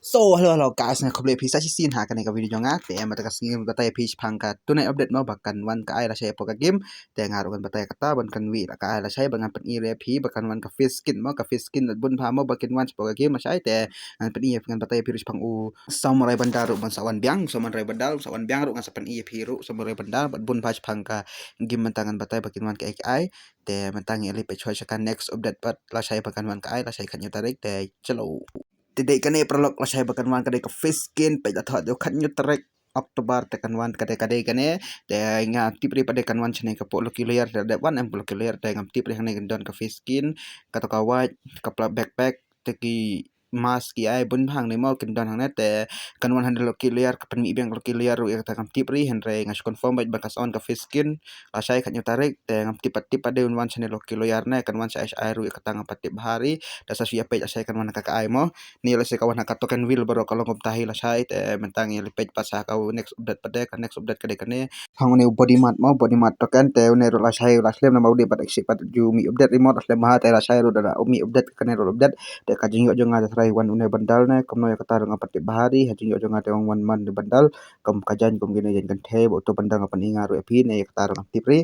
Halo guys, nah kembali bisa sih hakan ka video jonga te mata kasing batay page pangka tunai update mo bahkan wan ka ay rasay po ka game te ngarukan batay kata ban kan wi ka ay rasay bangan pen ire phi bahkan wan ka fish skin mo dat bun pa mo bakin wan po ka game masay te an pen iya kan batay pirus pang u samurai bandaro ban sawan biang samurai biang ru ngasa pen iya piru samurai bandar bat bun pa pangka game mentangan batay bakin wan ka ay te mentangi ali pe choice kan next update pat rasay bahkan wan ka ay rasay kan tarik te chalo tidak kane prolog lasai bakan wan kadai ke face skin pe thot yo khat nyu trek Oktober tekan wan kadai kane de nga tip ri pada kan wan chene ke po lokiler de wan em lokiler de ngam tip ri hane don ke face skin kata ka white kapla backpack teki mas ki ai bun hang ne mo kin don hang ne te kan wan handle lokiler ke pen mi beng lokiler ru ta ngam tip ri henre ngas confirm bakas on ke face skin lasai khat nyu tarik te ngam tip ade wan chene lokiler ne kan wan sai ai ru ka tang patip hari dasa suya pe sai kan wan ka ai mo ni la se kawan ka token wheel baro kalau ngom tahi la sai te mentang ya lipet pasah kau next update pada kan next update kade kane hang ne body mat token te ne ro la sai la slem na mau de pat exit pat ju mi update remote slem ha te la sai ro da mi update kane ro update te ka jing yo jonga da trai wan une bandal ne kom no ya kata ro ngapat bahari ha jing yo jonga te wan man de bandal kom kajan kom gene jen kan te bo to bandal ngapan inga ro epi ne kata ro ngapri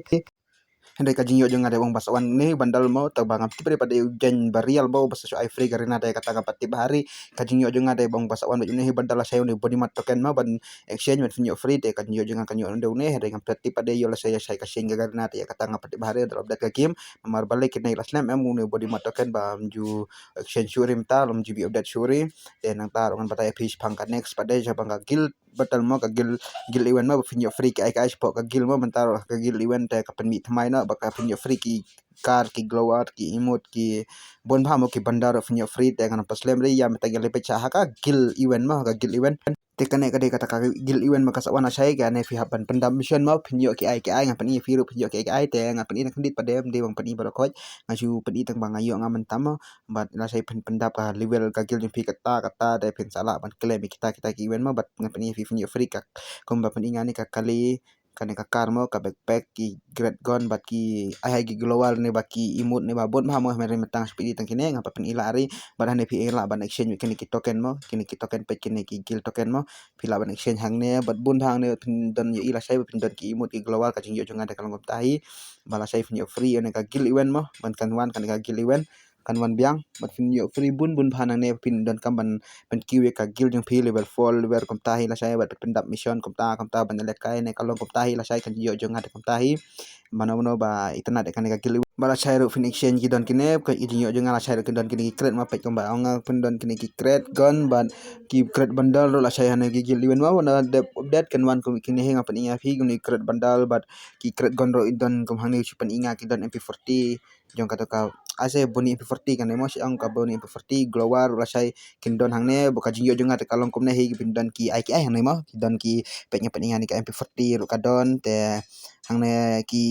Henry kajinyo jo nga de wong basawan ni bandal mo tabang tipre pada ujan barial bo basa so ai free garina de kata kapati bahari kajinyo jo nga de wong basawan ni bandal sayo ni body mat token ma ban exchange met finyo free de kajinyo jo nga kanyo de ne de ngam pati pada yo la saya kasing garina de kata ngapati bahari dalam update ka game mar balik kini laslam em ni body mat token ba ju exchange shuri mta lom jibi update shuri de nang ta rongan batay fish pangkat next pada jabang ka guild batal mo ka gil event mo finyo free ka ay po ka gil mo mentaro ka gil event te ka penmi thamai na baka finyo free ki car ki glow out ki emote ki bon phamo ki bandar finyo free te kan paslem ri ya meta gele pecha ka gil event mo ka gil event te kane kade kata ka gil event maka sawana sai ka ne fi hapan pendam mission mo finyo ki ay ngapan i firu finyo ki ay te ngapan i nakandit padem de bang pani barokoj ngaju pani tang bang ayo ngaman tamo bat na sai pendap ka level ka gil fi kata de pin sala ban klaim kita ki event mo bat ngapan i fi finyo free ka kumba peningani ka kali kane ka karmo ka backpack ki great gun baki ai gi global ne baki imut ne babot ma mo mere metang speed tang kine ngapa pen ilari badan ne pi ila ban exchange kini ki token mo kini ki token pe kini ki gil token mo pila ban exchange hang ne bat bun hang ne don yo ila sai pin don ki imut ki global ka jing yo jonga de kalong tahi bala sai finyo free ne ka gil event mo ban kan wan kan ka gil event kan wan biang bat finyo free bun phanang ne pin don kam ban pen kiwe ka gil jong pi level 4 level kom tahi la saya bat pendap mission kom ta ban le kai ne kalong kom tahi la saya kan yo jong ada kom tahi mano ba itana de kan ka gil bala saya ru fin exchange ki don kine ka yo jong la saya ru don kine create ma pet kom ba ong pen don kine ki create gun ban ki create bandal la saya ne ki gil event ma na de update kan wan kom kine hinga pen inga fi guni create bandal bat ki create gun ro don kom hang ne chupan inga ki don mp40 jong kata ka ase boni mp40 kan emo si ong ka boni mp40 glowar la saya kindon hang ne buka jingyo jonga te kalong kom ne hi pindon ki ai hang ne mo don ki peknya peningan ni ka mp40 ru kadon te hang ne ki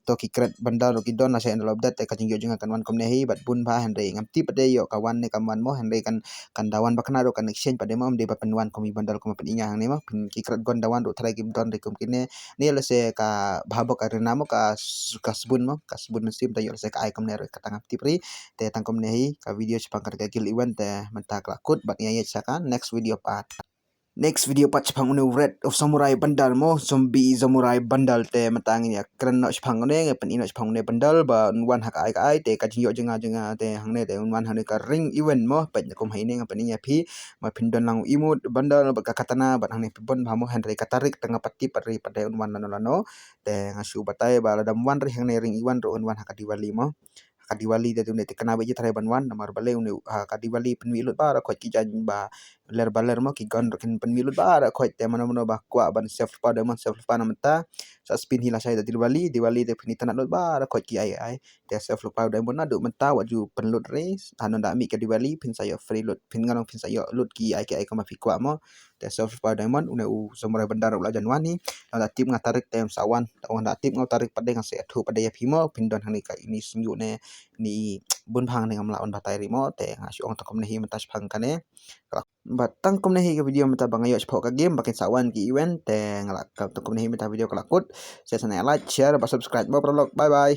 to ki kret bandar ru ki don na sai ndalo update te ka jingyo jonga kan wan kom ne hi bat bun ba hande ngam ti pade yo kawan ne kaman mo hande kan dawan bakna ru kan exchange pade mo de pan wan komi bandar kom peninga hang ne mo ki kret gon dawan ru thrai kim don de kom kine ni le se ka bhabok ka rena mo ka sabun sim ta yo se ka ai kom ne ru ka tangap ti pri te tangkom ne hi ka video chapang ka gil event te mentak lakut bat ya sakan next video part chapang une red of samurai bandal mo zombie samurai bandal te matang ya kren no chapang ne pen ino chapang ne bandal ba wan hak ai te ka jingyo jenga te hang ne te wan hane ka ring event mo pen kom hai ne ngapen ya pi ma pindon lang imut bandal ba ka katana bat hang ne bon ba mo henry katarik tengah pati pari pada wan lano te ngasu batai ba ladam wan ri hang ne ring iwan ro wan hak diwali mo kadiwali de tune te kana beji tare banwan namar bale une kadiwali penwilut bara khot ki jan ba ler baler mo ki gon kin penwilut bara khot te mano ba kwa ban self pada mon self pa namta sa spin hila sai diwali te penita not bara khot ki ai te self pa da mon adu menta waju penlut race anu da mi kadiwali pin sayo free lut pin nganong pin sayo lut ki ai ka ma fi kwa mo te self pa diamond une samurai bandar ula janwani ada tim ngatarik tem sawan da tim ngatarik pada ngase thu pada ya phimo pindon hani ka ini sunju ne ni bun phang ne ngamla on batai rimo te ngasu ong takom ne hi mentas phang kane batang kom ne hi video meta bangayo chpo ka game bakin sawan ki event te ngalak ka takom ne hi meta video kalakut saya sana like share ba subscribe ba prolog bye bye